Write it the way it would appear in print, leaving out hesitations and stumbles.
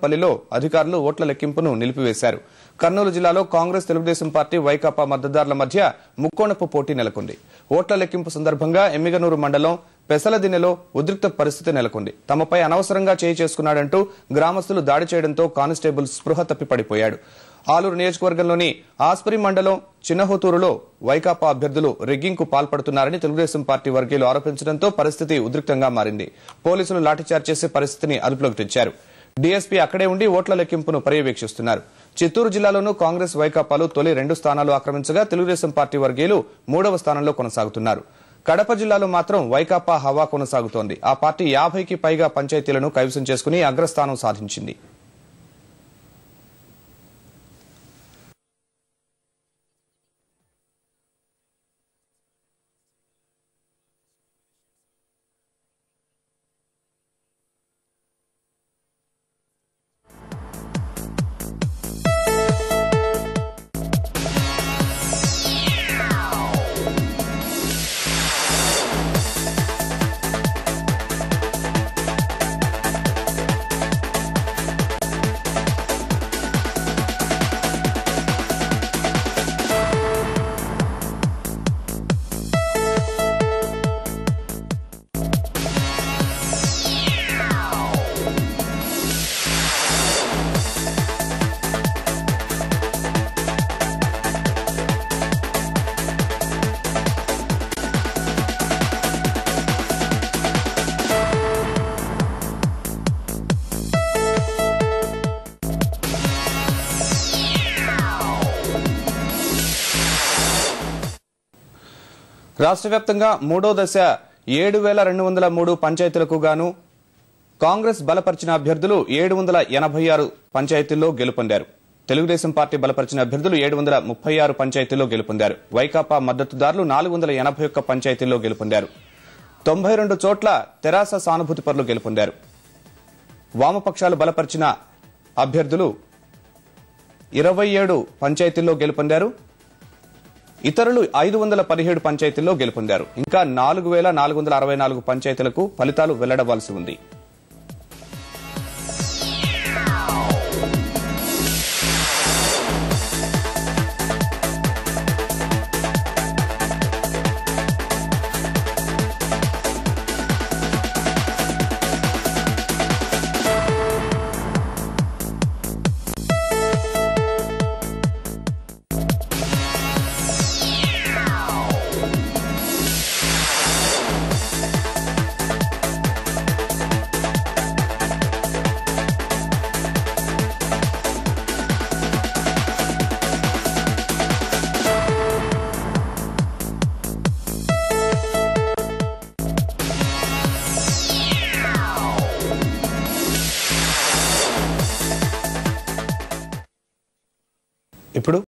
పల్లిలో అధికారులు ఓట్ల లెక్కింపును నిలిపివేశారు. కర్నూలు జిల్లాలో కాంగ్రెస్ తెలుగుదేశం పార్టీ వైకాపా మద్దతుదారుల మధ్య ముక్కోణపు పోటీ నెలకొంది. ఓట్ల లెక్కింపు సందర్భంగా ఎమ్మిగనూరు మండలం పెసలదిన్నెలో ఉద్రిక్త పరిస్థితి నెలకొంది. తమపై అనవసరంగా చేయి చేసుకున్నాడంటూ గ్రామస్తులు దాడి చేయడంతో కానిస్టేబుల్ స్పృహ తప్పి పడిపోయాడు. ఆలూరు నియోజకవర్గంలోని ఆస్పరి మండలం చిన్నహోతూరులో వైకాపా అభ్యర్థులు రిగ్గింగ్ కు పాల్పడుతున్నారని తెలుగుదేశం పార్టీ వర్గీయులు ఆరోపించడంతో పరిస్థితి ఉద్రిక్తంగా మారింది. పోలీసులు లాఠీచార్జ్ చేసి పరిస్థితిని అదుపులోకి తెచ్చారు. డీఎస్పీ అక్కడే ఉండి ఓట్ల లెక్కింపును పర్యవేక్షిస్తున్నారు. చిత్తూరు జిల్లాలోనూ కాంగ్రెస్ వైకాపాలు తొలి 2 స్థానాలు ఆక్రమించగా తెలుగుదేశం పార్టీ వర్గీయులు 3వ స్థానంలో కొనసాగుతున్నారు. కడప జిల్లాలో మాత్రం వైకాపా హవా కొనసాగుతోంది. ఆ పార్టీ 50కి పైగా పంచాయతీలను కైవసం చేసుకుని అగ్రస్థానం సాధించింది. రాష్ట్ర వ్యాప్తంగా 3వ దశ 7,203 పంచాయతీలకు గాను కాంగ్రెస్ బలపరిచిన అభ్యర్థులు 786 పంచాయతీల్లో గెలుపొందారు. తెలుగుదేశం పార్టీ బలపరిచిన అభ్యర్థులు 736 పంచాయతీల్లో గెలుపొందారు. వైకాపా మద్దతుదారులు 481 పంచాయతీల్లో గెలుపొందారు. 92 చోట్ల తెరాస సానుభూతి పరులు గెలుపొందారు. వామపక్షాలు బలపరిచిన అభ్యర్థులు 27 పంచాయతీల్లో గెలుపొందారు. ఇతరులు 517 పంచాయతీల్లో గెలుపొందారు. ఇంకా 4,464 పంచాయతీలకు ఫలితాలు వెల్లడవలసి ఉంది. ఇప్పుడు